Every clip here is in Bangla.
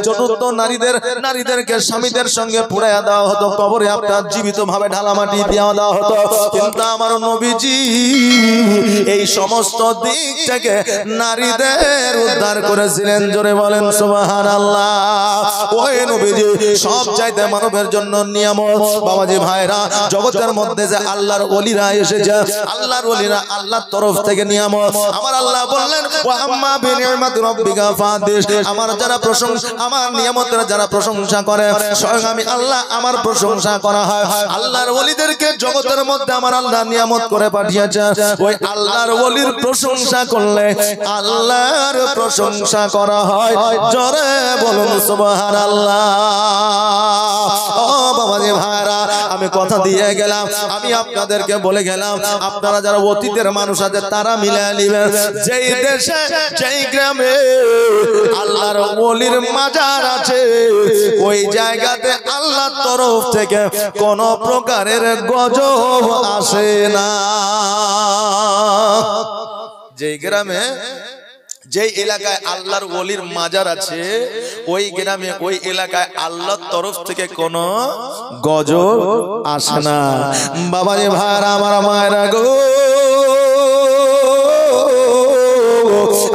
চতুর্থ নারীদেরকে স্বামীদের সঙ্গে পুড়াইয়া দেওয়া হতো, কবরে আপনার জীবিত ভাবে ঢালামাটি দেওয়া দেওয়া হতো। কিন্তু আমার নবীজি এই সমস্ত দিক থেকে নারীদের উদ্ধার করেছিলেন। জোরে বলেন সুবহানাল্লাহ। ওই নবীজি সব চাইতে মানবের জন্য নিয়ামত। বাবাজি ভাইরা, জগতের মধ্যে যে আল্লাহর ওলিরা এসেছে, আল্লাহর ওলিরা আল্লাহর তরফ থেকে নিয়ামত। আমার আল্লাহ বললেন ওয়া আম্মা বিনিয়ামাতি রাব্বিকা ফাহাদিস। আমার যারা প্রশংসা, আমার নিয়ামতের যারা প্রশংসা করে, স্বয়ং আমি আল্লাহ আমার প্রশংসা করা হয়। আল্লাহর ওলিদেরকে জগতের মধ্যে আমার আল্লাহ নিয়ামত করে পাঠিয়েছে। ওই আল্লাহর ওলির প্রশংসা করলে আল্লাহর প্রশংসা করা হয়। জোরে বলুন সুবহানাল্লাহ। ও বাবাজি ভাইরা, আমি কথা দিয়ে গেলাম, আমি আপনাদেরকে বলে গেলাম, আপনারা যারা অতীতের মানুষ আছে তারা মিলে নিবেন। যেই দেশে যেই গ্রামে আল্লাহর ওলির মাজার আছে, ওই জায়গাতে আল্লাহর তরফ থেকে কোন প্রকারের গজব আসে না। যেই গ্রামে যেই এলাকায় আল্লাহর ওলির মাজার আছে, ওই গ্রামে ওই এলাকায় আল্লাহর তরফ থেকে কোনো গজব আসে না। বাবাজি ভাইরা, আমার মায়েরা গো,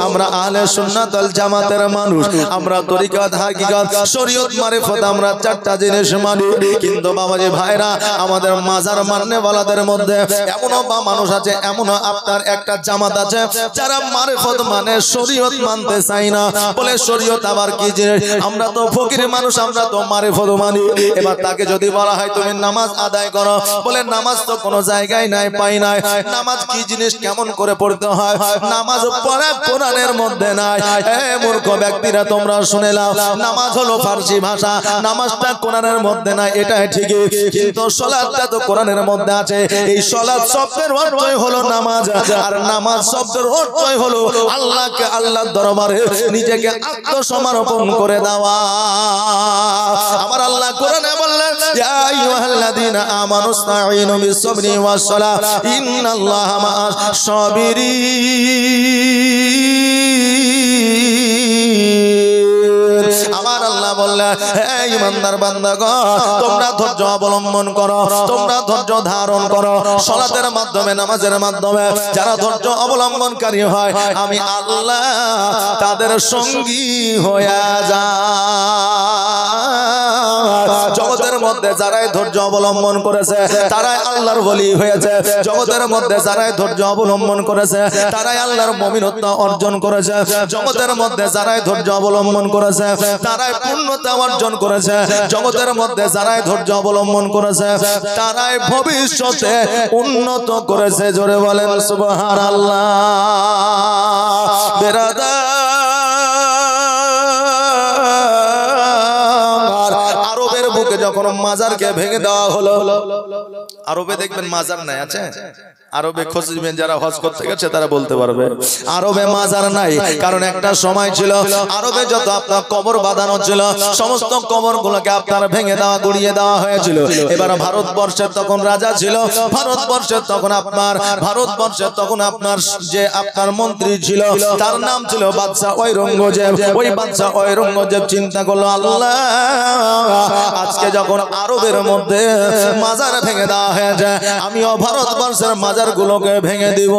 আমরা আহলে সুন্নাত ওয়াল জামাতের মানুষ, আমরা তরিকত, হাকিকত, শরীয়ত, মারিফত, আমরা চারটা জিনিস মানি। কিন্তু বাবাজি ভাইরা, আমাদের মাজার মাননেওয়ালাদের মধ্যে এমনও মানুষ আছে, এমনও আপনার একটা জামাত আছে যারা মারিফত মানে, শরীয়ত মানতে চাই না। বলে শরীয়ত আবার কি জিনিস? আমরা তো ফকির মানুষ, আমরা তো মারিফত মানি। এবার তাকে যদি বলা হয় তুমি নামাজ আদায় করো, বলে নামাজ তো কোনো জায়গায় নাই, পাই নাই। নামাজ কি জিনিস, কেমন করে পড়তে হয়? নামাজ পড়া কোরআনের মধ্যে নাই। মূর্খ ব্যক্তিরা, তোমরা শুনে নাও, নামাজ হলো ফার্সি ভাষা, নামাজটা কোরআনের মধ্যে নাই, এটাই ঠিকই। কিন্তু সালাতটা তো কোরআনের মধ্যে আছে। এই সালাত শব্দের অর্থই হলো নামাজ, আর নামাজ শব্দের অর্থই হলো আল্লাহকে, আল্লাহর দরবারে নিজেকে আত্মসমর্পণ করে দেওয়া। আমার আল্লাহ কোরআনে বললেন ইয়া আইয়ুহাল্লাযীনা আমানুস্তাঈনু বিস-সাবরি ওয়াস-সালাহ ইন্নাল্লাহা মা'আস সাবিরিন। আমার আল্লাহ বললেন হে ঈমানদার বান্দাগণ, তোমরা ধৈর্য অবলম্বন করো, তোমরা ধৈর্য ধারণ করো। সালাতের মাধ্যমে, নামাজের মাধ্যমে যারা ধৈর্য অবলম্বনকারী হয়, আমি আল্লাহ তাদের সঙ্গী হয়ে যায়। জগতের মধ্যে যারাই ধৈর্য অবলম্বন করেছে তারাই আল্লাহর ওলি হয়েছে। জগতের মধ্যে যারাই ধৈর্য অবলম্বন করেছে তারাই আল্লাহর মুমিনত্ব অর্জন করেছে। জগতের মধ্যে যারাই ধৈর্য অবলম্বন করেছে তারাই পূর্ণতা অর্জন করেছে। জগতের মধ্যে যারাই ধৈর্য অবলম্বন করেছে তারাই ভবিষ্যতে উন্নত করেছে। জোরে বলেন সুবহানাল্লাহ। বেরাদার, আরবের বুকে যখন মাজারকে ভেঙে দেওয়া হলো, আরবে দেখবেন মাজার নাই, আছে? আরবে খুঁজবেন, যারা হজ করতে গেছে তারা বলতে পারবে আরবে মাজার নাই। কারণ একটা সময় ছিল আরবে যত আপনার কবর বাঁধানো ছিল, সমস্ত কবরগুলোকে আপনার ভেঙে দেওয়া, গুড়িয়ে দেওয়া হয়েছিল। এবার ভারতবর্ষের তখন রাজা ছিল, ভারতবর্ষের তখন আপনার যে আপনার মন্ত্রী ছিল, তার নাম ছিল বাদশাহ ঔরঙ্গজেব। ওই বাদশাহ ঔরঙ্গজেব চিন্তা করলো, আল্লাহ আজকে যখন আরবের মধ্যে মাজার ভেঙে দেওয়া হয়েছে, আমিও ভারতবর্ষের মাজারগুলোকে ভেঙে দিব,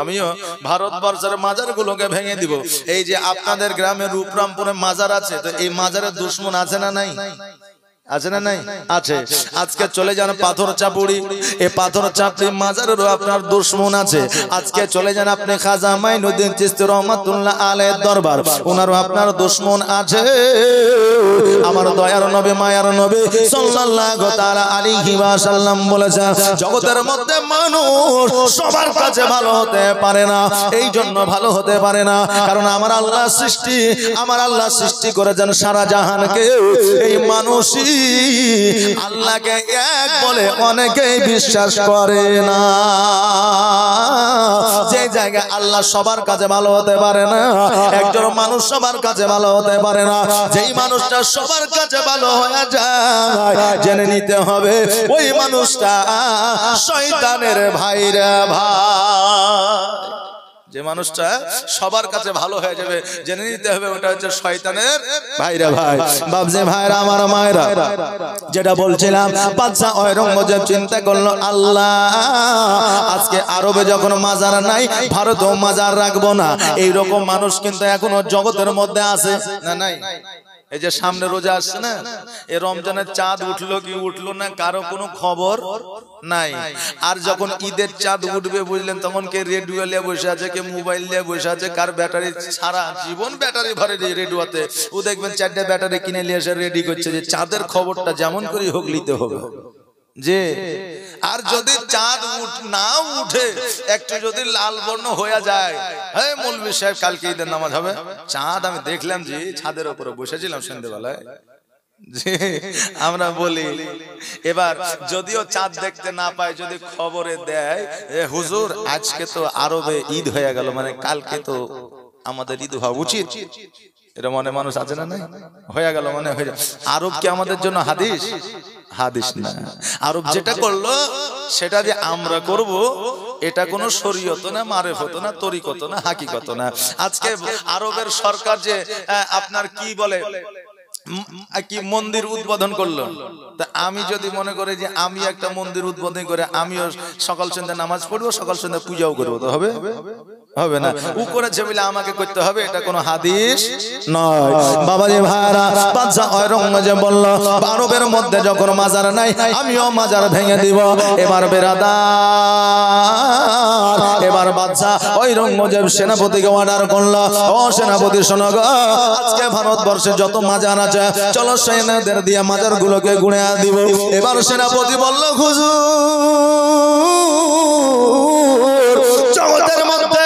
আমিও ভারতবর্ষের মাজারগুলোকে ভেঙে দিব। এই যে আপনাদের গ্রামে রূপরামপুরে মাজার আছে, তো এই মাজারের দুশমন আছে না নাই? আছে না নাই? আছে। আজকে চলে যান পাথর চাপুরি, এই পাথর চাপুরি মাজারেরও আপনার দুশমন আছে। আজকে চলে যান আপনি খাজা মাইনুদ্দিন চিশতি রহমাতুল্লাহ আলাইহির দরবার, ওনারও আপনার দুশমন আছে। আমার দয়ার নবী, মায়ার নবী সাল্লাল্লাহু তাআলা আলাইহি ওয়াসাল্লাম বলেছেন, জগতের মধ্যে মানুষ সবার কাছে ভালো হতে পারে না। এই জন্য ভালো হতে পারে না কারণ আমার আল্লাহ সৃষ্টি করেছেন সারা জাহানকে। এই মানুষই আল্লাহকে এক বলে অনেকেই বিশ্বাস করে না। যে জায়গায় আল্লাহ সবার কাছে ভালো হতে পারে না, একজন মানুষ সবার কাছে ভালো হতে পারে না। যেই মানুষটা সবার কাছে ভালো হয়ে যায়, জেনে নিতে হবে ওই মানুষটা শয়তানের ভাইরা ভাই। যে মানুষটা সবার কাছে ভালো হয়ে যাবে জেনে নিতে হবে ওটা হচ্ছে শয়তানের ভাইরা। ভাই বাবজি ভাইরা আমার মায়েরা, যেটা বলছিলাম বাদশা ঔরঙ্গজেব চিন্তা করলো আল্লাহ আজকে আরবে যখন মাজার নাই ভারতেও মাজার রাখবো না। এইরকম মানুষ কিন্তু এখনো জগতের মধ্যে আছে না নাই? এই যে সামনে রোজা আসছে না, এই রমজানের চাঁদ উঠলো কি উঠলো না কারো কোনো খবর নাই। আর যখন ঈদের চাঁদ উঠবে বুঝলেন তখন কে রেডিও নিয়ে বসে আছে, কে মোবাইল নিয়ে বসে আছে, কার ব্যাটারি সারা জীবন ব্যাটারি ভরে রেডিওতে। ও দেখবেন 4টা ব্যাটারি কিনে নিয়ে এসে রেডি করছে যে চাঁদের খবরটা যেমন করে হোক নিতে হবে যে। আর যদি চাঁদ না উঠে একটু যদি লাল বর্ণ হয়ে যায়, হ্যাঁ মৌলভী সাহেব কালকে ঈদের নামাজ হবে, চাঁদ আমি দেখলাম যে ছাদের উপরে বসেছিলাম সন্ধ্যেবেলায়। আমরা বলি এবার যদিও চাঁদ দেখতে না পায় যদি খবরে দেয় হুজুর আজকে তো আরবে ঈদ হয়ে গেল, মানে কালকে তো আমাদের ঈদ হওয়া উচিত, এটা মনে মানুষ আছে না? নাই হয়ে গেল মানে হয়ে যায়। আরব কি আমাদের জন্য হাদিস? হাদিস না। আরব যেটা করলো সেটা যে আমরা করব এটা কোনো শরীয়ত না, মারেফত না, তরিকত না, হাকিকত না। আজকে আরবের সরকার যে আপনার কি বলে কি মন্দির উদ্বোধন করলো, তা আমি যদি মনে করি যে আমি একটা মন্দির উদ্বোধন করে আমিও সকাল সন্ধ্যা নামাজ পড়বো, সকাল সন্ধ্যা পূজাও করবো, তো হবে? হবে না। ও করেছে বলে আমাকে করতে হবে, এটা কোনো হাদিস নয়। বাবাজি ভাইরা বাদশা ঔরঙ্গজেব বলল আরবের মধ্যে যখন মাজার নাই আমিও মাজার ভেঙে দিব। এবার বেরাদার, এবার বাদশা ঔরঙ্গজেব সেনাপতিকে অর্ডার করলো, ও সেনাপতি শোনো গো, আজকে ভারতবর্ষে যত মাজার আছে চলো সেনাদের দিয়ে মাজার গুলোকে গুঁড়ে দিব। এবার সেনাপতি বলল হুজুর জগতের মধ্যে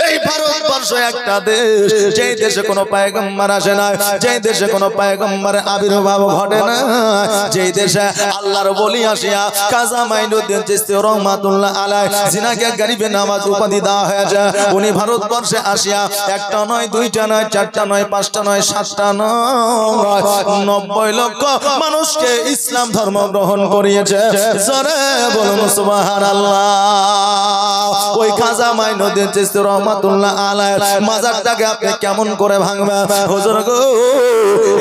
এই ভারতবর্ষ একটা দেশ, যেই দেশে কোনো পয়গম্বর আসে না, যেই দেশে কোনো পয়গম্বরের আবির্ভাব ঘটে না, যেই দেশে আল্লাহর ওলি আসিয়া কাজী মাইনুদ্দিন চিশতি রহমাতুল্লাহ আলাইহি জিনাকে গরিবে নামাজ উপাধি দেওয়া হয়েছে, উনি ভারতবর্ষে আসিয়া একটা নয়, দুইটা নয়, চারটা নয়, পাঁচটা নয়, সাতটা নয়, 90 লক্ষ মানুষকে ইসলাম ধর্ম গ্রহণ করিয়েছে। জোরে বলুন সুবহানাল্লাহ। ওই খাজা মাইনুদ্দিন চিশতি রহমাতুল্লাহ আলাইহি মাজারটাকে আপনি কেমন করে ভাঙবেন? হুজুর গো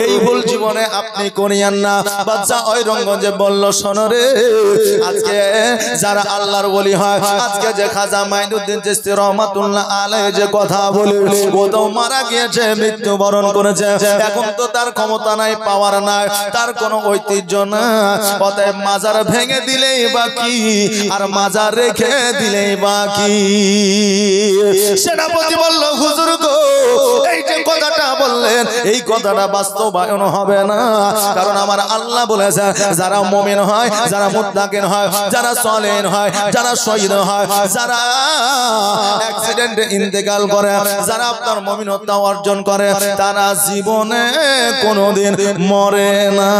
এই ভুল জীবনে আপনি করিয়েন না। বাদশা ঔরঙ্গজেব বলল শোনো রে, আজকে যারা আল্লাহর ওলি হয়, আজকে যে খাজা মাইনুদ্দিন চিশতি রহমাতুল্লাহ আলাইহি যে কথা বলে ও তো মারা গিয়েছে, মৃত্যুবরণ করেছে, এখন তো তার ক্ষমতা নাই, পাওয়ার নাই, তার কোনো ঐতিহ্য না, অতএব মাজার ভেঙে দিলেই বাকি আর মাজার রেখে দিলেই বাকি। সেনাপতি বলল হুজুর গো এই যে কথাটা বললেন এই কথাটা বাস্তবায়ন হবে না, কারণ আমার আল্লাহ বলেছে যারা মুমিন হয়, যারা মুত্তাকিন হয়, যারা সালেহ হয়, যারা শহীদ হয়, যারা অ্যাক্সিডেন্টে ইন্তেকাল করে, যারা আপনার মুমিনতা অর্জন করে, তারা জীবনে কোনোদিন মরে না।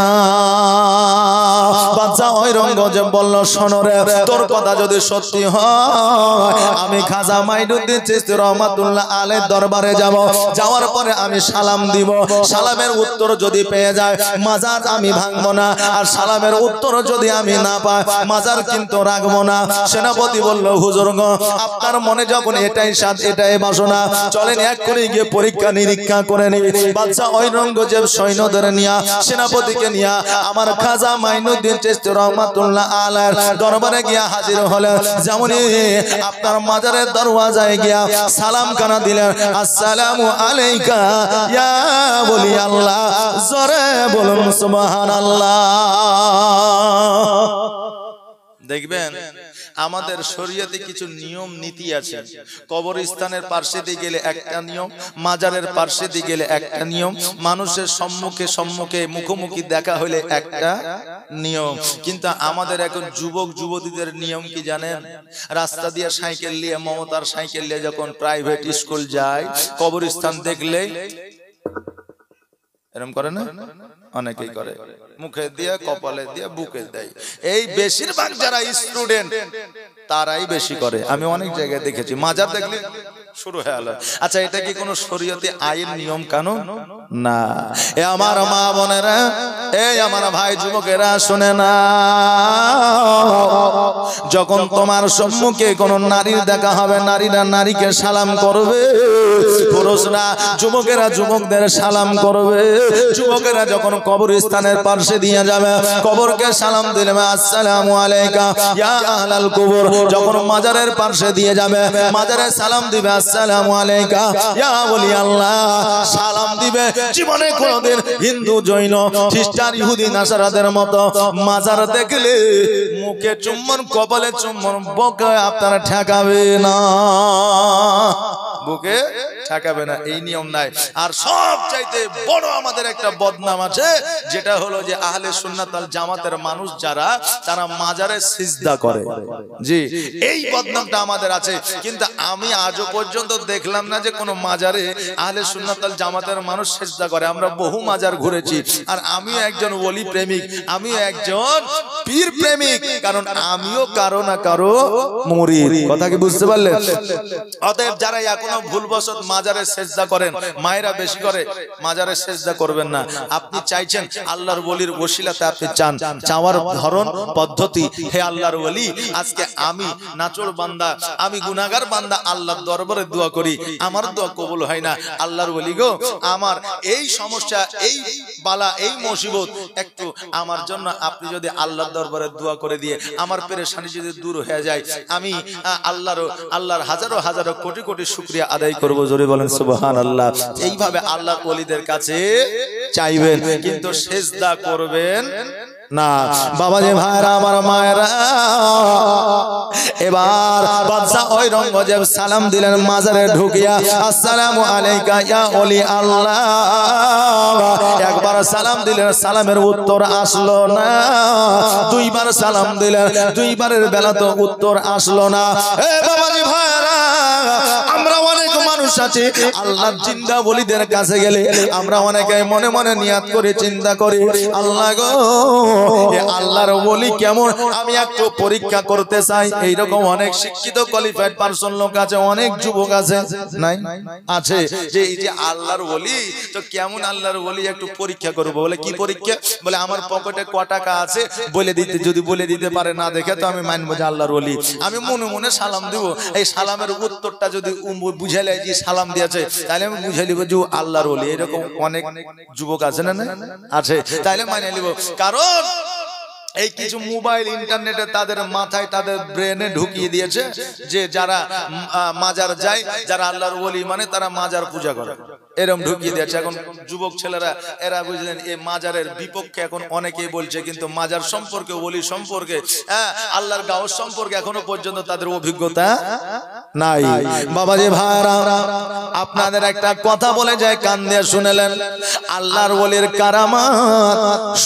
বাদশা ঔরঙ্গজেব বলল শোনো রে, তোর কথা যদি সত্যি হয় আমি খাজা মাইনুদ্দিন চিশতি রহমাতুল্লাহ আলাইহির দরবারে যাব, যাওয়ার পরে আমি সালাম দিব, সালামের উত্তর যদি পেয়ে যায় মাজার আমি ভাঙবো না, আর সালামের উত্তর যদি আমি না পাই মাজার কিন্তু রাখবো না। সেনাপতি বলল হুজুর গো আপনার মনে যখন এটাই সাথ, এটাই বাসনা, চলেন এক করে গিয়ে পরীক্ষা নিরীক্ষা করে নি। বাদশা ঔরঙ্গজেব সৈন্যদের নিয়া, সেনাপতিকে নিয়া আমার খাজা মাইনুদ্দিন চিশতি রহমাতুল্লাহ আলাইহির দরবারে গিয়া হাজির হলেন। যেমনই আপনার মাজারের দরওয়াজায় গিয়া সালাম কানা দিলেন, আসসালামু আলাইকা ইয়া ওলি আল্লাহ। জোরে বলুন সুবহানাল্লাহ। দেখবেন আমাদের শরীয়তে কিছু নিয়ম নীতি আছে। কবরস্থানের পাশে দিয়ে গেলে একটা নিয়ম, মাজারের পাশে দিয়ে গেলে একটা নিয়ম, মানুষের সম্মুখে সম্মুখে মুখোমুখি দেখা হলে একটা নিয়ম। কিন্তু আমাদের এখন যুবক যুবতীদের নিয়ম কি জানেন? রাস্তা দিয়ে সাইকেল নিয়ে, মমতার সাইকেল নিয়ে যখন প্রাইভেট স্কুল যায়, কবরস্থান দেখলে এরকম করে না? অনেকেই করে, মুখে দিয়ে, কপালে দিয়ে, বুকে দেয়। এই বেশিরভাগ যারা স্টুডেন্ট তারাই বেশি করে, আমি অনেক জায়গায় দেখেছি। মাজার দেখলে শুরু হয়ে গেল। আচ্ছা এটা কি কোনো শরীয়তে আইন নিয়ম কানুন? না। এ আমার মা বোনেরা, এই আমার ভাই যুবকেরা শুনে না, যখন তোমার সম্মুখে কোন নারীর দেখা হবে, নারীরা নারীকে সালাম করবে, পুরুষরা যুবকেরা যুবকদের সালাম করবে। যুবকেরা যখন কবরস্থানের পাশে দিয়ে যাবে, কবরকে সালাম দিলে আসসালামু আলাইকা ইয়া আহলাল কবর। যখন মাজারের পাশে দিয়ে যাবে, মাজারে সালাম দিবে আসসালামু আলাইকা ইয়া ওলি আল্লাহ, সালাম দিবে। জীবনে কোনদিন হিন্দু, জৈন, খ্রিস্টান, ইহুদি, নাসারাদের মতো মাজার দেখলে মুখে চুম্বন, কপালে চুম্বন, বুকে আপনারা ঠেকাবে না, বুকে ঠেকাবে না, এই নিয়ম নাই। আর সব চাইতে বড় আমাদের একটা বদনাম আছে, যেটা হলো যে আহলে সুন্নাত ওয়াল জামাতের মানুষ যারা, তারা মাজারে সিজদা করে। জি, এই বদনামটা আমাদের আছে। কিন্তু আমি আজও পর্যন্ত দেখলাম না যে কোনো মাজারে আহলে সুন্নাত ওয়াল জামাতের মানুষ সিজদা করে। আমরা বহু মাজার ঘুরেছি, আর আমিও একজন ওলি প্রেমিক, আমিও একজন পীর প্রেমিক, কারণ আমিও কারো না কারো মুরিদ। কথা কি বুঝতে পারলেন? অতএব যারা এখনো ভুলবশত মাজারে সেজদা করেন, মায়েরা বেশি করে, মাজারে সেজদা করবেন না। আপনি চাইছেন আল্লাহর ওলির ওসিলাতে, আপনি চান, চাওয়ার ধরন পদ্ধতি, হে আল্লাহর ওলি, আজকে আমি নাচর বান্দা, আমি গুনাহগার বান্দা, আল্লাহর দরবারে দোয়া করি, আমার দোয়া কবুল হয় না। আল্লাহর ওলি গো, আমার এই সমস্যা, এই বালা, এই মুসিবত একটু আমার জন্য আপনি যদি আল্লাহর দরবারে দোয়া করে দিয়ে আমার পেরেশানি যদি দূর হয়ে যায়, আমি আল্লাহর হাজারো হাজারো কোটি কোটি শুকরিয়া আদায় করব। জোরে বলেন সুবহানাল্লাহ। এইভাবে আল্লাহর ওলিদের কাছে চাইবেন, কিন্তু সিজদা করবেন না। বাবাজি ভাইরা, আমার মায়েরা, এবার বাদশা ঔরঙ্গজেব সালাম দিলেন মাজারে ঢুকিয়া, আসসালামু আলাইকা ইয়া ওলি আল্লাহ। একবার সালাম দিলেন, সালামের উত্তর আসলো না। দুইবার সালাম দিলেন, দুইবারের বেলা তো উত্তর আসলো না। এ বাবাজি ভাইরা, আমরা অনেক মানুষ আছে আল্লাহর জিন্দা ওলিদের কাছে গেলে আমরা অনেকে মনে মনে নিয়াত করে চিন্তা করি, আল্লাহ গো, আল্লাহর ওলি কেমন, আমি একটু পরীক্ষা করতে চাই। এইরকম অনেক শিক্ষিত কোয়ালিফাইড পারসন লোক আছে, অনেক যুবক আছে, নাই আছে, যে এই যে আল্লাহর ওলি, তো কেমন আল্লাহর ওলি একটু পরীক্ষা করবো। বলে কি পরীক্ষা? বলে আমার পকেটে ক টাকা আছে বলে দিতে, যদি বলে দিতে পারে, না দেখে তো আমি মানবো যে আল্লাহর ওলি। আমি মনে মনে সালাম দিব, এই সালামের উত্তরটা যদি বুঝাইলে যে সালাম দিয়েছে, তাহলে আমি বুঝে নিব যে আল্লাহর ওলি। এরকম অনেক যুবক আছে না, আছে, তাহলে মানে নিব। কারণ এই কিছু মোবাইল, ইন্টারনেটে তাদের মাথায়, তাদের ব্রেনে ঢুকিয়ে দিয়েছে যে যারা মাজার যায়, যারা আল্লাহর ওলি মানে তারা মাজার পূজা করে, এরকম ঢুকিয়ে দিয়েছে। এখন যুবক ছেলেরা এরা বুঝলেন এই মাজারের বিপক্ষে এখন অনেকেই বলছে, কিন্তু মাজার সম্পর্কে, ওলি সম্পর্কে, আল্লাহর গাওস সম্পর্কে এখনো পর্যন্ত তাদের অভিজ্ঞতা নাই। বাবাজি ভাইরা, আপনাদের একটা কথা বলে যায়, কান দিয়ে শুনেলেন, আল্লাহর ওলির কারামাত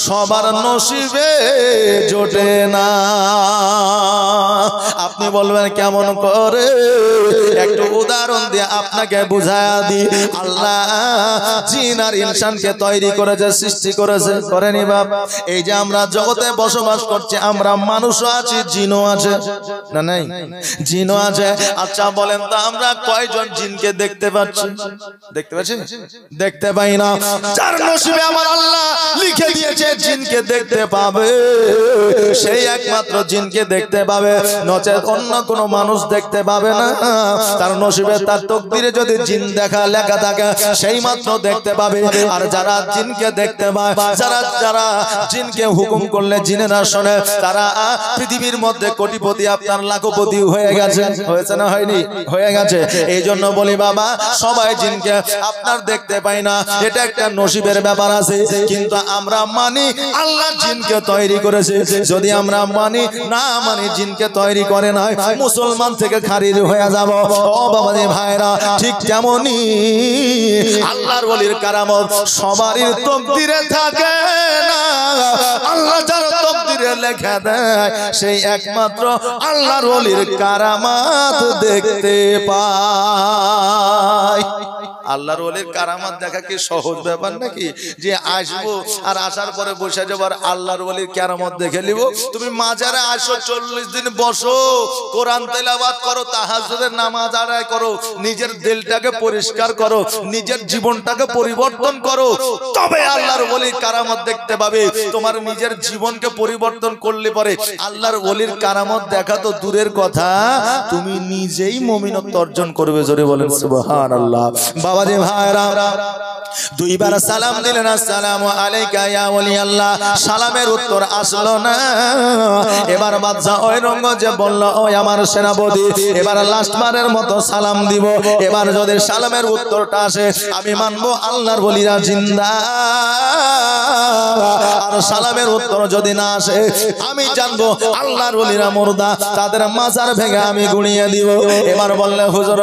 সবার নসিবে জোটে না। আপনি বলবেন কেমন করে? একটু উদাহরণ দিয়ে আপনাকে বুঝায়া দিই। আল্লাহ জিন আর ইনসানকে তৈরি করেছে, সৃষ্টি করেছে, করেনি বাপ? এই যে আমরা জগতে বসবাস করছি, আমরা মানুষও আছি, জিনও আছে, না নাই? জিনও আছে। আচ্ছা বলেন তো, আমরা কয়জন জিনকে দেখতে পাচ্ছি? দেখতে পাচ্ছি? দেখতে পাই না। যার নসিবে আমার আল্লাহ লিখে দিয়েছে জিনকে দেখতে পাবে, সেই একমাত্র জিনকে দেখতে পাবে, নচেত অন্য কোনো মানুষ দেখতে পাবে না। তার নসিবে, তার তকদিরে যদি জিন দেখা লেখা থাকে, সেই মাত্র দেখতে পাবে। আর যারা জিনকে দেখতে পায়, যারা জিনকে হুকুম করলে জিনেরা শোনে, তারা পৃথিবীর মধ্যে কোটিপতি, আপনার লাখপতি হয়ে গেছে। হয়েছে না হয়নি? হয়ে গেছে। এই জন্য বলি বাবা, সবাই জিনকে আপনার দেখতে পাই না, এটা একটা নসিবের ব্যাপার আছে। কিন্তু আমরা মানি আল্লাহ জিনকে তৈরি করেছে। যদি আমরা মানি না মানি জিনকে তৈরি করে না, মুসলমান থেকে খারিজ হয়ে যাব। ও বাবাজি ভাইরা, ঠিক তেমনই আল্লাহর ওলির কারামত সবারই তকদিরে থাকে না। আল্লাহ যার তকদিরে লেখা দেয়, সেই একমাত্র আল্লাহর ওলির কারামাত দেখতে পায়। আল্লাহর ওলির কারামাত দেখা কি সহজ ব্যাপার নাকি যে আসবো আর আসার পরে বসে যাবার আল্লাহর ওলির কারামত দেখে নিব? তুমি মাজারে আসো, 40 দিন বসো, কোরআন তেলাওয়াত করো, তাহাজ্জুদের নামাজ আদায় করো, নিজের দিলটাকে পরিষ্কার করো, নিজের জীবনটাকে পরিবর্তন করো, তবে আল্লাহর ওলির কারামত দেখতে পাবে। তোমার নিজের জীবনকে পরিবর্তন করলে পরে আল্লাহর ওলির কারামত দেখা তো দূরের কথা, তুমি নিজেই মুমিনত্ব অর্জন করবে। জোরে বলেন সুবহানাল্লাহ। বাবাজি ভাইরা, দুইবার সালাম দিলেন, আসসালামু আলাইকা ইয়া ওলি আল্লাহ। সালামের উত্তর আসলো না। এবার বাদশা ঔরঙ্গজেব বলল, ও আমার সেনাপতি, এবার লাস্টবারের মতো সালাম দিব। এবার যদি সালামের উত্তরটা আসে আমি মানবো আল্লাহর ওলিরা জিন্দা, আর সালামের উত্তর যদি না আসে আমি জানবো আল্লাহর ওলিরা মুর্দা, তাদের মাজার ভেঙে আমি গুড়িয়ে দিব। এবার বললে, হুজুর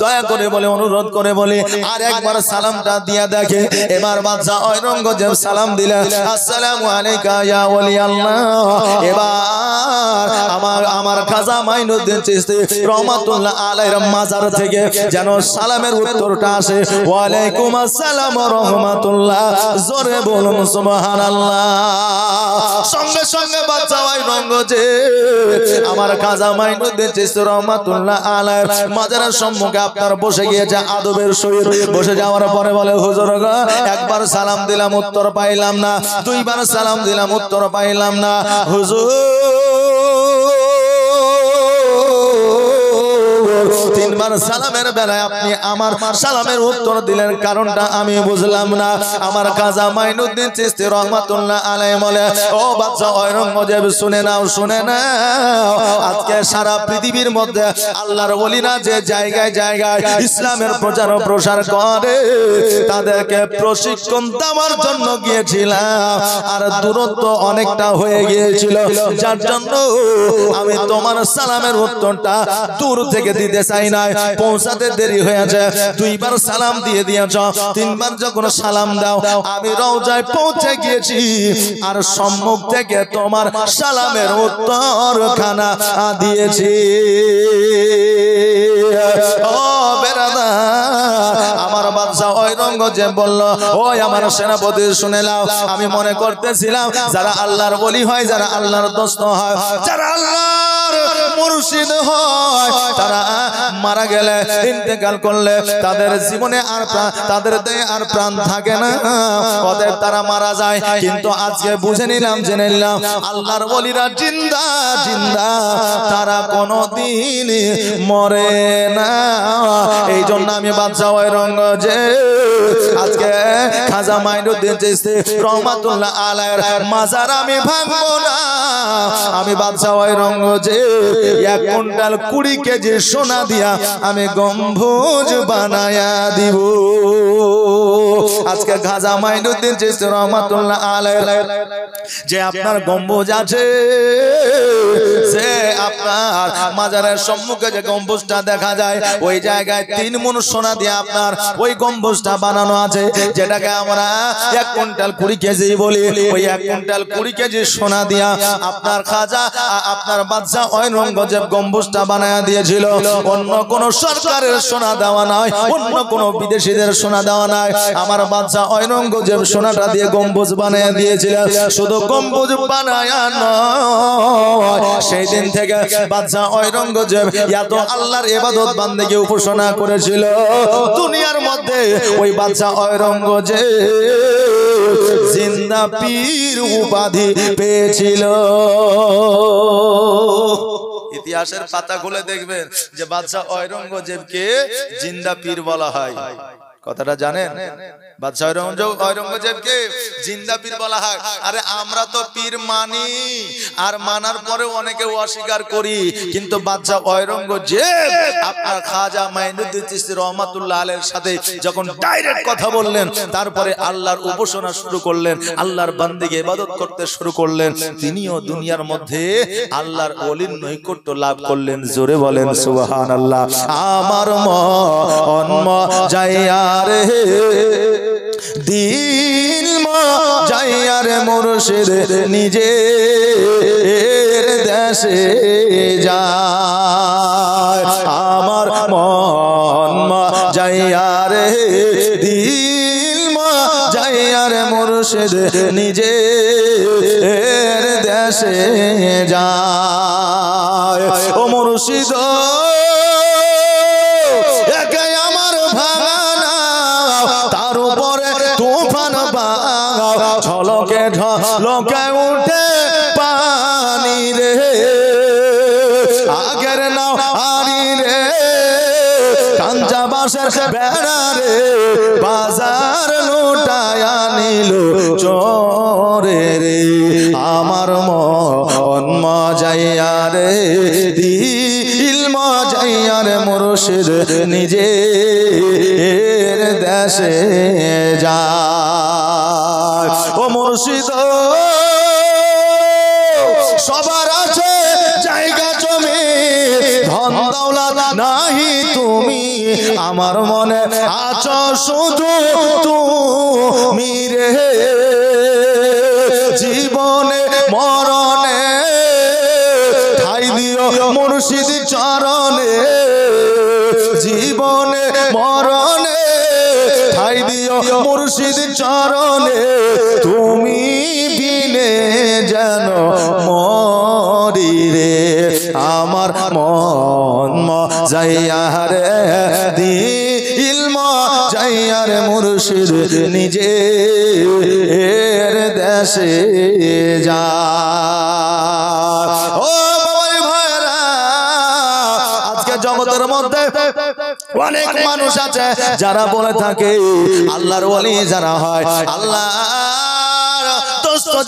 দয়া করে বলে, অনুরোধ করে বলি আর একবার সালামটা দিয়া দেখে। এবার বাদশা ঔরঙ্গজেব সালাম দিলেন, আসসালামু আলাইকা ইয়া ওলি আল্লাহ। এবার আমার খাজা মাইনুদ্দিন চিশতি রহমাতুল্লাহ আলাইহির মাজার থেকে যেন সালামের উত্তরটা আসে, ওয়া আলাইকুম আসসালাম ওয়া রাহমাতুল্লাহ। জোরে বলুন সুবহানাল্লাহ। সঙ্গে সঙ্গে বাদশা ঔরঙ্গজেব আমার খাজা মাইনুদ্দিন চিশতি রহমাতুল্লাহ আলাইহির মাজারের সম্মুখে আপনার বসে গিয়েছে আদবের সহিত। বসে যাওয়ার পরে বলে, হুজুর একবার সালাম দিলাম উত্তর পাইলাম না, দুইবার সালাম দিলাম উত্তর পাইলাম না, হুজুর তিনবার সালামের বেলায় আপনি আমার সালামের উত্তর দিলেন, কারণটা আমি বুঝলাম না। আমার খাজা মাইনুদ্দিন চিশতি রহমাতুল্লাহ আলাইহি বলে, ও বাদশা ঔরঙ্গজেব শুনে নাও, শুনে নাও, আজকে সারা পৃথিবীর মধ্যে আল্লাহর ওলিরা যে জায়গায় জায়গায় ইসলামের প্রচার ও প্রসার করে, তাদেরকে প্রশিক্ষণ দেওয়ার জন্য গিয়েছিলাম, আর দূরত্ব অনেকটা হয়ে গিয়েছিল, যার জন্য আমি তোমার সালামের উত্তরটা দূর থেকে দিতে চাই না, পৌঁছাতে দেরি হয়েছে। দুইবার সালাম দিয়ে দিয়েছ, তিনবার যখন সালাম দাও আমি রওজায় পৌঁছে গিয়েছি, আর সম্মুখ থেকে তোমার সালামের উত্তর খানা দিয়েছি। ও বেরাদার, আমার বাদশা ঔরঙ্গজেব বলল, ওই আমার সেনাপতি শুনে নাও, আমি মনে করতেছিলাম যারা আল্লাহর ওলি হয়, যারা আল্লাহর দোস্ত হয়, যারা আল্লাহর মুর্শিদ হয়, তারা মারা গেলে, ইন্তেকাল করলে তাদের জীবনে আর তাদের দেহে আর প্রাণ থাকে না, অতএব তারা মারা যায়। কিন্তু আজকে বুঝে নিলাম, জেনে নিলাম আল্লাহর ওলিরা জিন্দা জিন্দা, তারা কোনদিন মরে না। এই জন্য আমি বাদশা ঔরঙ্গজেব আজকে খাজা মাইনুদ্দিন চিশতি রহমাতুল্লাহ আলাইহির মাজার আমি ভাঙবো না। আমি বাদশা ঔরঙ্গজেব 1 কুইন্টাল 20 কেজি সোনা দিয়া আমি গম্বুজ বানায়া দিব। আজকে খাজা মাইনুদ্দিন চিশতি রহমাতুল্লাহ আলাইহি যে আপনার গম্বুজ আছে, সে আপনার মাজারের সম্মুখে যে গম্বুজটা দেখা যায়, ওই জায়গায় 3 মণ সোনা দিয়ে আপনার ওই গম্বুজটা বানানো আছে, যেটাকে আমরা 1 কুইন্টাল 20 কেজি বলি। ওই 1 কুইন্টাল 20 কেজি সোনা দিয়া আপনার খাজা, আপনার বাদশা ঔরঙ্গজেব গম্বুজটা বানায়া দিয়েছিল। অন্য কোন সরকারের সোনা দেওয়া নয়, অন্য কোন বিদেশিদের সোনা দেওয়া নয়, আমার বাদশা ঔরঙ্গজেব সোনাটা দিয়ে গম্বুজ বানায়া দিয়েছিল। শুধু গম্বুজ বানায়া নয়, সেই দিন থেকে বাদশা ঔরঙ্গজেব এত আল্লাহর ইবাদত বান্দেগি উপাসনা করেছিল, দুনিয়ার মধ্যে ওই বাদশা ঔরঙ্গজেব জিন্দা পীর উপাধি পেয়েছিল। ইতিহাসের পাতা খুলে দেখবেন যে বাদশা ঔরঙ্গজেবকে জিন্দা পীর বলা হয়। কথাটা জানেন? বাদশা ঔরঙ্গজেবকে জিন্দা পীর বলা হয়। আরে আমরা তো পীর মানি, আর মানার পরে অনেকে অস্বীকার করি, কিন্তু বাদশা ঔরঙ্গজেব আপনার খাজা মাইনুদ্দিন চিশতি রহমাতুল্লাহ আলাইহির সাথে যখন ডাইরেক্ট কথা বললেন, তারপরে আল্লাহর উপাসনা শুরু করলেন, আল্লাহর বান্দিকে ইবাদত করতে শুরু করলেন, তিনিও দুনিয়ার মধ্যে আল্লাহর ওলির নৈকট্য লাভ করলেন। জোরে বলেন সুবহানাল্লাহ। আমার মন যাইয়া রে দিল যাইয়া রে মুর্শিদ নিজের দেশে যায়, আমার মন যাইয়া রে যাইয়ার মুর্শিদ নিজে দেশে যায়। ও মুর্শিদ একে আমার ভাঙানা, তার উপরে তুফান ঝলকে ঝলকে উঠে পানি রে, আগের নাও হারি রে, কাঞ্চা বাঁশের বেড়া রে, বাজার লুটায়া নিল চোরে রে, আমার মন মজাইয়া রে, দিল মজাইয়া রে, মুর্শিদ নিজে দেশে যায়। ও মুর্শিদ সবার আছে জায়গা জমি ধন দৌলত নাহি তুমি, আমার মনে আছো শুধু তুমি রে, জীবনে মরণে ঠাই দিও মুর্শিদ চরণে, জীবনে মরণে ঠাই দিও মুর্শিদ চরণে, তুমি বিনে যেন মরি রে, আমার মন মজাইয়া রে, দিল মজাইয়া রে, মুর্শিদ নিজে দেশে যায়। ও বাবাই ভাইরা, আজকে জগতের মধ্যে অনেক মানুষ আছে যারা বলে থাকে আল্লাহর ওলি যারা হয়, আল্লাহ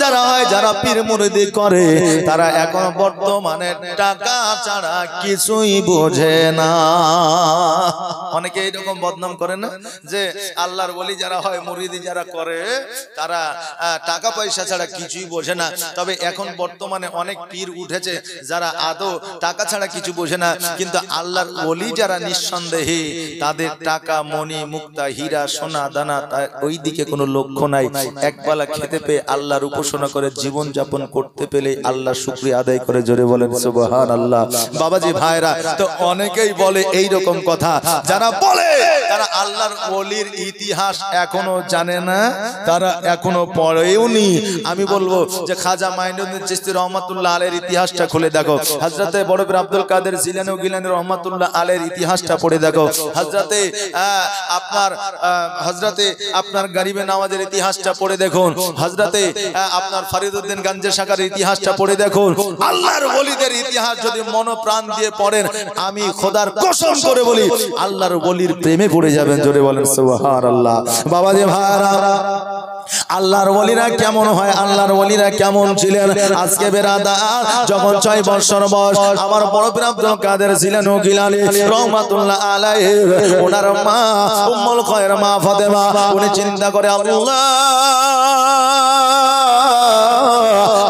যারা হয়, যারা পীর মুরিদি করে, তারা এখন বর্তমানে টাকা ছাড়া কিছুই বোঝে না। অনেকে এইরকম বদনাম করে না যে আল্লাহর ওলি যারা হয়, মুরিদি যারা করে, তারা টাকা পয়সা ছাড়া কিছুই বোঝে না। তবে এখন বর্তমানে অনেক পীর উঠেছে যারা আদৌ টাকা ছাড়া কিছু বোঝে না, কিন্তু আল্লাহর ওলি যারা নিঃসন্দেহে, তাদের টাকা মণি মুক্তা হীরা সোনা দানা ওই দিকে কোনো লক্ষ্য নাই। একবেলা খেতে পেয়ে আল্লাহর উপাসনা করে জীবন যাপন করতে পেলে আল্লাহ শুকরিয়া আদায় করে জোরে বলেন সুবহানাল্লাহ। বাবাজি ভাইরা, তো অনেকেই বলে এই রকম কথা, যারা বলে তারা আল্লাহর ওলির ইতিহাস এখনো জানে না, তারা এখনো পড়েওনি। আমি বলবো যে খাজা মাইনুদ্দিন চিশতি রহমাতুল্লাহ আলাইহির ইতিহাসটা খুলে দেখো, হযরতে বড় পীর আব্দুল কাদের জিলানী ও গিলানী রহমাতুল্লাহ আলাইহির ইতিহাসটা পড়ে দেখো, আপনার গরিবে নওয়াজের ইতিহাসটা পড়ে দেখুন, হযরতে আপনার ফরিদউদ্দিন গঞ্জে শাখার ইতিহাসটা পড়ে দেখুন। আল্লাহর ওলিদের ইতিহাস যদি মন প্রাণ দিয়ে পড়েন, আমি খোদার কসম করে বলি আল্লাহর ওলির প্রেমে পড়ে যাবেন। জোরে বলেন সুবহানাল্লাহ। বাবাজি ভাইরা, আল্লাহর ওলিরা কেমন হয়, আল্লাহর ওলিরা কেমন ছিলেন? আজকে বেরাদার যখন 6 বছর বয়স, আমার বড় পীর আব্দুল কাদের জিলানী ও গিলানী রহমাতুল্লাহ আলাইহি, ওনার মা উম্মুল খায়র মা ফাতেমা, উনি চিন্তা করে আল্লাহ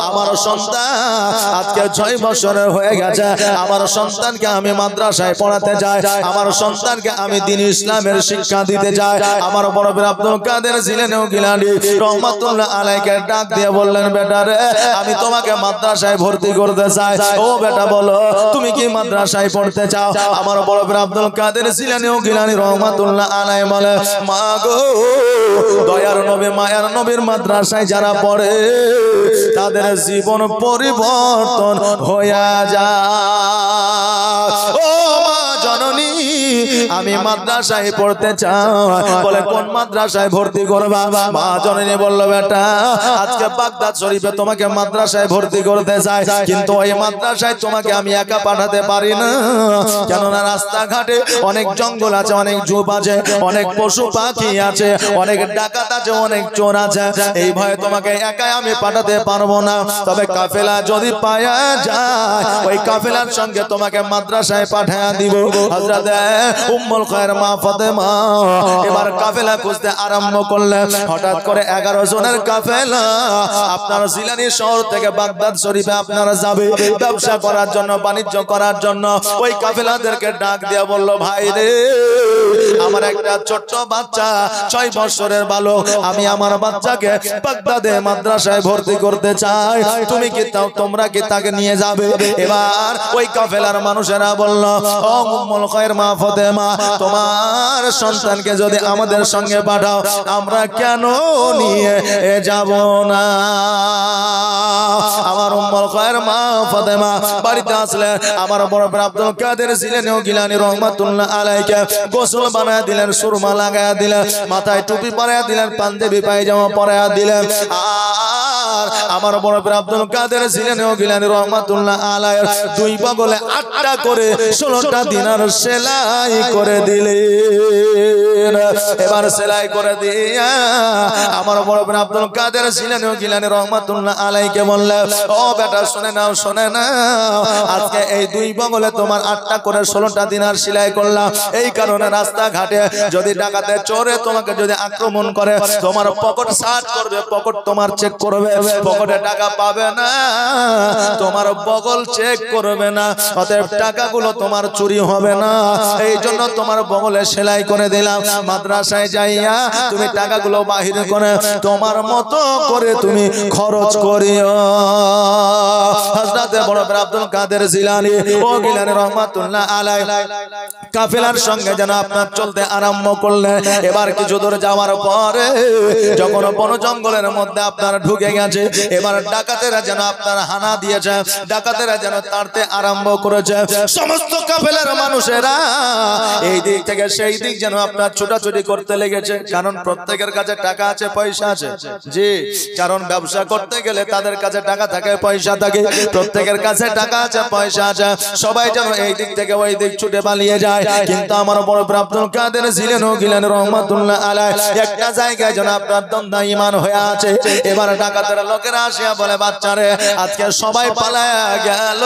আমার সন্তান আজকে 6 বছরের হয়ে গেছে, আমার সন্তানকে আমি মাদ্রাসায় পড়াতে চাই, আমার সন্তানকে আমি দ্বীন ইসলামের শিক্ষা দিতে চাই। আমার বড় পীর আব্দুল কাদের জিলানী ও গিলানী রহমাতুল্লাহ আলাইহিকে ডাক দিয়ে বললেন, বেটা রে, আমি তোমাকে মাদ্রাসায় ভর্তি করতে চাই। ও বেটা বলো, তুমি কি মাদ্রাসায় পড়তে চাও? আমার বড় পীর আব্দুল কাদের জিলানী ও গিলানী রহমাতুল্লাহ আলাইহি বলে, মা গো, দয়ার নবী মায়ার নবীর মাদ্রাসায় যারা পড়ে তাদের জীবন পরিবর্তন হয়ে যায়। ও মা জননী, আমি মাদ্রাসায় পড়তে চাই। বলে কোন মাদ্রাসায় ভর্তি করবা? মা জননী বলল, বেটা আজকে বাগদাদ শরীফে তোমাকে মাদ্রাসায় ভর্তি করতে চাই, কিন্তু ওই মাদ্রাসায় তোমাকে আমি একা পাঠাতে পারি না, কেননা রাস্তাঘাটে অনেক জঙ্গল আছে, অনেক ঝোপ আছে, অনেক পশু পাখি আছে, অনেক ডাকাত আছে, অনেক চোর আছে, এই ভয়ে তোমাকে একাই আমি পাঠাতে পারবো না। তবে কাফেলা যদি পাওয়া যায়, ওই কাফেলার সঙ্গে তোমাকে মাদ্রাসায় পাঠিয়ে দিব। হযরত উম্মুল খায়র মা ফাতেমা এবার কাফেলা খুঁজতে আরম্ভ করলেন। হঠাৎ করে 11 জনের কাফেলা আপনার জিলানী শহর থেকে বাগদাদ শরীফে আপনারা যাবে ব্যবসা করার জন্য, বাণিজ্য করার জন্য। ওই কাফেলাদেরকে ডাক দিয়ে বলল, ভাই রে, আমার একটা ছোট্ট বাচ্চা 6 বছরের বালক, আমি আমার বাচ্চাকে বাগদাদে মাদ্রাসায় ভর্তি করতে চাই, তুমি কি তোমরা কি তাকে নিয়ে যাবে? এবার ওই কাফেলার মানুষেরা বলল, ও উম্মুল খায়র মা ফাতেমা তোমার সন্তানকে যদি আমাদের সঙ্গে পাঠাও আমরা কেন নিয়ে যাব না। আমার উম্মুল খায়ের মা ফাতেমা বাড়িতে আসলেন। আমার বড় আব্দুল কাদের জিলানী গিলানী রাহমাতুল্লাহ আলাইহি গোসল বানায় দিলেন, সুরমা লাগায়া দিলেন, মাথায় টুপি পরায়া দিলেন, পাঞ্জাবি পায়জামা পরায়া দিলেন। আর আমার বড় আব্দুল কাদের জিলানী গিলানী রাহমাতুল্লাহ আলাইহি দুই বগলে 8টা করে 16টা দিনার সেলাই করে দিলেন। এবার সেলাই করে দিয়া আমার বড় আব্দুল কাদের জিলানী গিলানী রাহমাতুল্লাহ আলাইহি বললেন, ও বেটা শুনে নাও, শুনে নাও, আজকে এই দুই বগলে তোমার 8টা করে 16টা দিনার সেলাই করলাম। এই কারণে রাস্তাঘাটে যদি ডাকাতে চোরে তোমাকে যদি আক্রমণ করে তোমার পকেট সার্চ করবে, পকেট তোমার চেক করবে, পকেটে টাকা পাবে না, তোমার বগল চেক করবে না, অতএব টাকাগুলো তোমার চুরি হবে না। এই জন্য তোমার বগলে সেলাই করে দিলাম। মাদ্রাসায় যাইয়া তুমি টাকাগুলো বাহির করে তোমার মতো করে তুমি খরচ করিও। হযরত বড় আব্দুল কাদের জিলানী ও গিলানী রাহমাতুল্লাহ আলাইহি কাফেলার সঙ্গে যেন আপনার চলতে আরম্ভ করলেন। এবার কিছু দূর যাওয়ার পরে যখন বন জঙ্গলের মধ্যে আপনার ঢুকে গেছে, এবার ডাকাতেরা যেন আপনার হানা দিয়েছে, ডাকাতেরা যেন তাড়তে আরম্ভ করেছে। সমস্ত কাফেলার মানুষেরা এই দিক থেকে সেই দিক যেন আপনার ছোটাছুটি করতে লেগেছে। কারণ প্রত্যেকের কাছে টাকা আছে, পয়সা আছে। জি, কারণ ব্যবসা করতে গেলে তাদের কাছে টাকা থাকে, পয়সা থাকে, প্রত্যেকের কাছে টাকা আছে, পয়সা আছে। সবাই যেন এই দিক থেকে ওই দিক ছুটে পালিয়ে যায়। কিন্তু আমার বড় আব্দুল কাদের জিলানী গিলানী রাহমাতুল্লাহ আলাইহি একটা জায়গায় যেন আপনার দ্বন্দ্ব ঈমান হয়ে আছে। এবার ডাকাতের লোকেরা আসিয়া বলে, বাচ্চারে আজকে সবাই পালায়া গেল,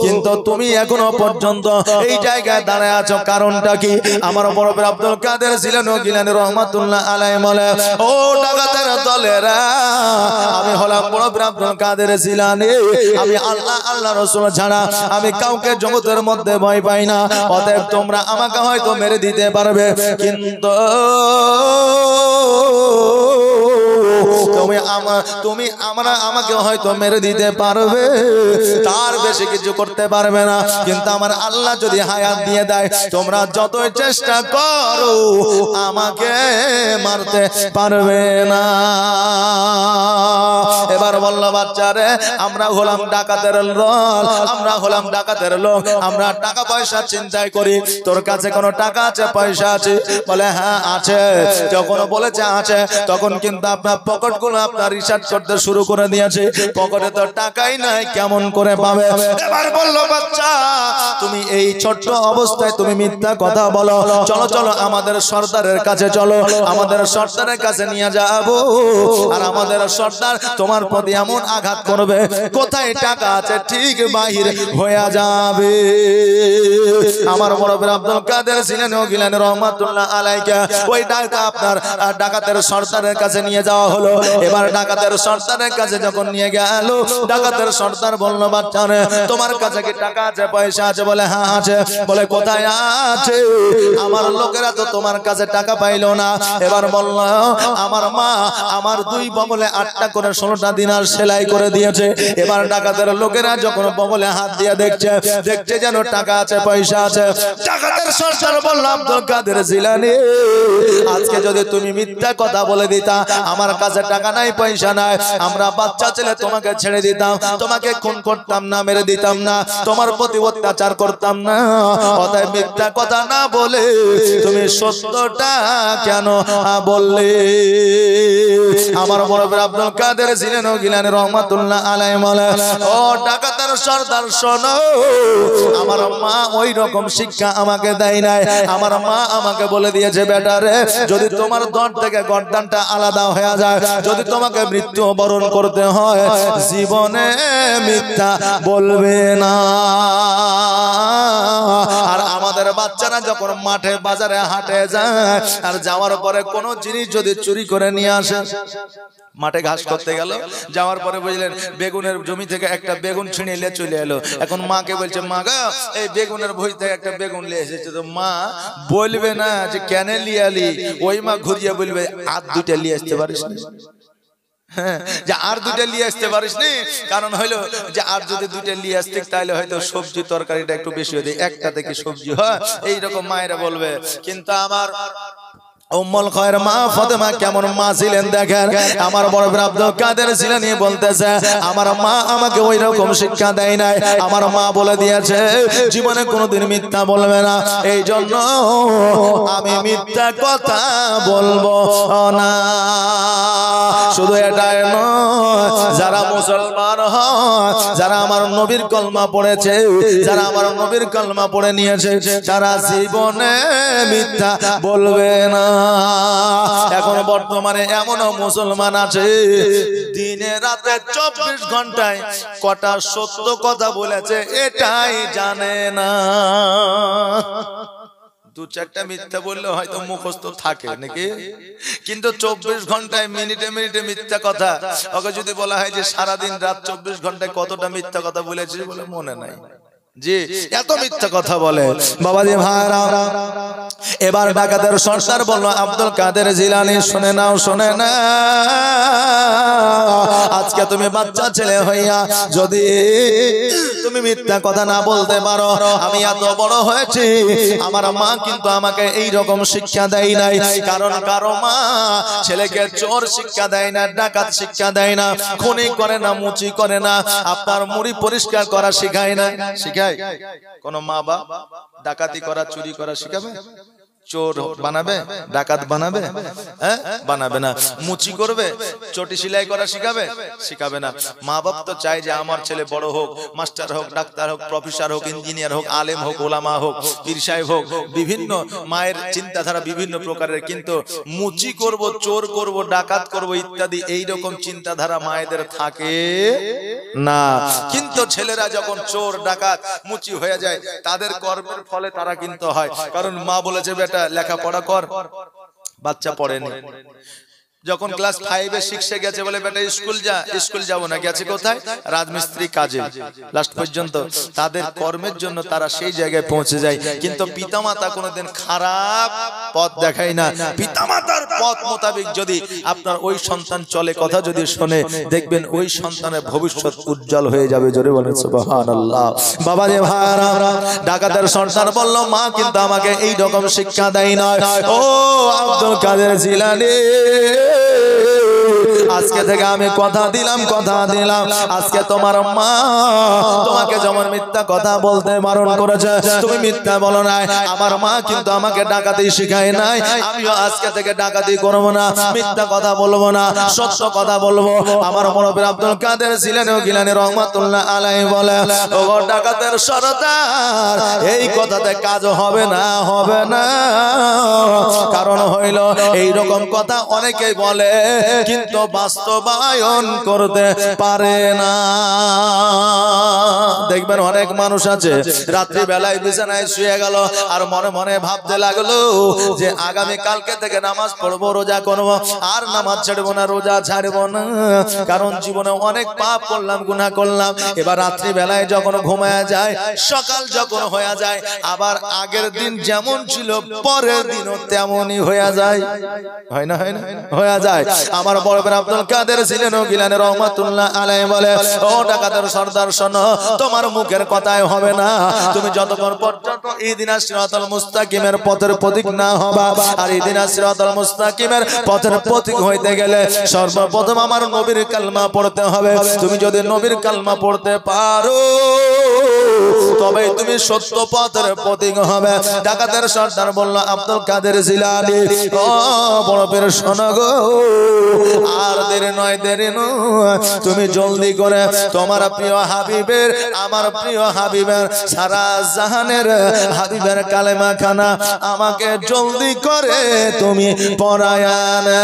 কিন্তু তুমি এখনো পর্যন্ত এই জায়গায় দাঁড়ায় আছো, কারণটা কি? আমার বড় আব্দুল কাদের জিলানী গিলানী রাহমাতুল্লাহ আলাইহি বলে, ও ডাকাতের দলেরা, আমি হলাম বড় আব্দুল কাদের জিলানী, আমি আল্লাহ আল্লাহ রাসূল ছাড়া আমি কাউকে জগতের মধ্যে ভয় পাই না। অতএব তোমরা আমাকে হয়তো মেরে দিতে পারবে, কিন্তু আমাকে হয়তো মেরে দিতে পারবে, তার বেশি কিছু করতে পারবে না। কিন্তু আমার আল্লাহ যদি হায়াত দিয়ে দেয়, তোমরা যতই চেষ্টা করো আমাকে মারতে পারবে না। এবার বলল, বাচ্চারে আমরা হলাম ডাকাতের দল, আমরা হলাম ডাকাতের লোক, আমরা টাকা পয়সা চিন্তাই করি। তোর কাছে কোনো টাকা আছে, পয়সা আছে? বলে হ্যাঁ আছে। যখন বলেছে আছে, তখন কিন্তু আপনার পকেটগুলো আপনার রিসার্চ করতে শুরু করে দিয়েছে। পকেটে তো টাকাই নাই, কেমন করে পাবে? এবার বলল, বাচ্চা তুমি এই ছোট্ট অবস্থায় তুমি মিথ্যা কথা বলো, চলো চলো আমাদের সর্দারের কাছে চলো, আমাদের সর্দারের কাছে নিয়ে যাবো। আর আমাদের সর্দার তোমার প্রতি এমন আঘাত করবে, কোথায় টাকা আছে ঠিক বাহির হয়ে যাবে। আমার বড় আব্দুল কাদের জিলানী গিলানী রাহমাতুল্লাহ আলাইহি ওই আপনার ডাকাতের সর্দারের কাছে নিয়ে যাওয়া হলো। এবার ডাকাতের সর্দারের কাছে যখন নিয়ে গেল, ডাকাতের সর্দার বলল, বাচ্চারে তোমার কাছে কি টাকা আছে, পয়সা আছে? বলে হ্যাঁ আছে। বলে কোথায় আছে? আমার লোকেরা তো তোমার কাছে টাকা পাইলো না। এবার বলল, আমার মা আমার দুই বগলে 8টা করে 16টা দিনার সেলাই করে দিয়েছে। এবার ডাকাতের লোকেরা যখন বগলে হাত দিয়ে দেখছে, দেখছে যেন টাকা আছে, পয়সা আছে। ডাকাতের সর্দার বলল, আব্দুল কাদের জিলানী আজকে যদি তুমি মিথ্যা কথা বলে দিতা, আমার কাছে টাকা নাই, পয়সা নাই, আমরা বাচ্চা ছেলে তোমাকে ছেড়ে দিতাম, তোমাকে খুন করতাম না, মেরে দিতাম না, তোমার প্রতি অত্যাচার করতাম না। অতএব মিথ্যা কথা না বলে তুমি সত্যটা কেন বললে? আমার বড় আব্দুল কাদের জিলানী গিলানী রাহমাতুল্লাহ আলাইহি বলে, ও ডাকাতের সর্দার শোনো, আমার মা ওই রকম শিক্ষা আমাকে দেয় নাই। আমার মা আমাকে বলে দিয়েছে, বেটা রে, যদি তোমার দর থেকে গর্দানটা আলাদা হয়ে যায়, যদি তোমাকে মৃত্যু বরণ করতে হয়, জীবনে মিথ্যা বলবে না। আর আমাদের বাচ্চারা যখন মাঠে বাজারে হাটে যায়, আর যাওয়ার পরে কোনো জিনিস যদি চুরি করে নিয়ে আসে, মাঠে ঘাস করতে গেল, যাওয়ার পরে বুঝলেন বেগুনের জমি থেকে একটা বেগুন ছিঁড়ে নিয়ে চলে এলো। এখন মাকে বলছে, মা গো এই বেগুনের ভুঁই থেকে একটা বেগুন নিয়ে এসেছে। তো মা বলবে না যে কেন লিয়ে আলি, ওই মা ঘুরিয়ে বলবে, আর দুটা নিয়ে আসতে পারিস না। হ্যাঁ, যে আর দুইটা নিয়ে আসতে পারিস নি, কারণ হইলো যে আর যদি দুইটা নিয়ে আসতে তাহলে হয়তো সবজি তরকারিটা একটু বেশি হয়ে যায়, একটা থেকে সবজি হয় এইরকম মায়েরা বলবে। কিন্তু আমার উম্মুল খায়র মা ফাতেমা কেমন মা ছিলেন দেখেন। আমার বড় ভাই আব্দুল কাদের জিলানী বলতেছে আমার মা আমাকে ওই রকম শিক্ষা দেয় নাই। আমার মা বলে দিয়েছে জীবনে কোনোদিন মিথ্যা বলবে না, এই জন্য আমি মিথ্যা কথা বলবো না। শুধু এটাই নয়, যারা মুসলমান হয়, যারা আমার নবীর কলমা পড়েছে, যারা আমার নবীর কলমা পড়ে নিয়েছে, তারা জীবনে মিথ্যা বলবে না। এখন বর্তমানে এমনও মুসলমান আছে দিনে রাতে 24 ঘন্টায় কটা সত্য কথা বলেছে এটাই জানে না। দু চারটা মিথ্যা বললে হয়তো মুখস্থ থাকে নাকি, কিন্তু 24 ঘন্টায় মিনিটে মিনিটে মিথ্যা কথা। ওকে যদি বলা হয় যে সারাদিন রাত 24 ঘন্টায় কতটা মিথ্যা কথা বলেছিস, বলে মনে নাই। জি, এত মিথ্যা কথা বলে। বাবাজি ভাইরা, এবার ডাকাতের সর্দার বলল আব্দুল কাদের জিলানী শুনে নাও, শুনে না, আজকে তুমি বাচ্চা ছেলে হইয়া যদি তুমি মিথ্যা কথা না বলতে পারো, আমি এত বড় হয়েছি, আমার মা কিন্তু আমাকে এই রকম শিক্ষা দেয় নাই। কারণ কারো মা ছেলেকে চোর শিক্ষা দেয় না, ডাকাত শিক্ষা দেয় না, খুনি করে না, মুচি করে না, আপনার মুড়ি পরিষ্কার করা শিখায় না। শিখায় কোন মা বাপ ডাকাতি করা, চুরি করা শিখাবে? চোর বানাবে? ডাকাত বানাবে? হ্যাঁ, বানাবে না। মুচি করবে, চটি সেলাই করা শিখাবে? শিখাবে না। মা বাপ তো চায় যে আমার ছেলে বড় হোক, মাস্টার হোক, ডাক্তার হোক, প্রফেসর হোক, ইঞ্জিনিয়ার হোক, আলেম হোক, ওলামা হোক, পীর সাহেব হোক, বিভিন্ন মায়ের চিন্তাধারা বিভিন্ন প্রকারের। কিন্তু মুচি করব, চোর করব, ডাকাত করব ইত্যাদি এইরকম চিন্তাধারা মায়েদের থাকে না। কিন্তু ছেলেরা যখন চোর, ডাকাত, মুচি হয়ে যায়, তাদের কর্মের ফলে তারা কিন্তু হয়। কারণ মা বলেছে বেটা লেখাপড়া কর, বাচ্চা পড়েনি। যখন ক্লাস 5 এ 6 এ গেছে বলে বেটা স্কুল যা, স্কুল যাব না, গেছে কোথায়? রাজমিস্ত্রি কাজে। লাস্ট পর্যন্ত তাদের কর্মের জন্য তারা সেই জায়গায় পৌঁছে যায়। কিন্তু পিতামাতা কোনোদিন খারাপ পথ দেখায় না। পিতামাতার পথ মোতাবেক যদি আপনার ওই সন্তান চলে, কথা যদি শোনে, দেখবেন ওই সন্তানের ভবিষ্যৎ উজ্জ্বল হয়ে যাবে। জোরে বলেন সুবহানাল্লাহ। বাবা রে ভাইরা, ডাকাতের সন্তান বলল মা কিন্তু আমাকে এই রকম শিক্ষা দেয় না। ও আব্দুল কাদের জিলানী, আজকে থেকে আমি কথা দিলাম, আজকে তোমার মা তোমাকে যেমন মিথ্যা কথা বলতে বারণ করেছে, তুমি মিথ্যা বলো না। আমার মা কিন্তু আমাকে ডাকাতি শিখায় নাই, আমিও আজকে থেকে ডাকাতি করবো না, মিথ্যা কথা বলবো না, সত্য কথা বলবো। আমার মুরব্বি আব্দুল কাদের জিলানী রহমাতুল্লাহ আলাইহি বলে, ও ডাকাতের সরদার, এই কথাতে কাজ হবে না, হবে না। কারণ হইল এই রকম কথা অনেকেই বলে কিন্তু বাস্তবায়ন করতে পারে না। দেখবেন অনেক মানুষ আছে রাত্রি বেলায় বিছানায় শুয়ে গেল আর মনে মনে ভাবতে লাগলো যে আগামী কালকে থেকে নামাজ পড়বো, রোজা করবো, আর নামাজ ছাড়বো না, রোজা ছাড়বো না, কারণ জীবনে অনেক পাপ করলাম, গুনাহ করলাম। এবার রাত্রি বেলায় যখন ঘুমায়া যায়, সকাল যখন হয়ে যায়, আবার আগের দিন যেমন ছিল পরের দিনও তেমনই হয়ে যায়। হয় না? হয় না? হয়ে যায়। আমার বড় ভাই আব্দুল কাদের জিলানী রহমাতুল্লাহ আলাইহি বলে, ও ডাকাতের সর্দার শোনো, তোমার মুখের কথাই হবে না, তুমি যতক্ষণ পর্যন্ত ইহদিনাস সিরাতাল মুস্তাকিমের পথের প্রতীক না হবা। আর ইহদিনাস সিরাতাল মুস্তাকিমের পথের প্রতীক হইতে গেলে সর্বপ্রথম আমার নবীর কালমা পড়তে হবে। তুমি যদি নবীর কালমা পড়তে পারো তবে তুমি সত্য পথের প্রতীক হবে। ডাকাতের সর্দার বলল আব্দুল কাদের জিলানী, ও বড় পীর শোনো গো, আর দেরি নয়, দেরি নয়, তুমি জলদি করে তোমার প্রিয় হাবিবের, আমার প্রিয় হাবিবের, সারা জাহানের হাবিবের কালেমা খানা আমাকে জলদি করে তুমি পড়ায়া না।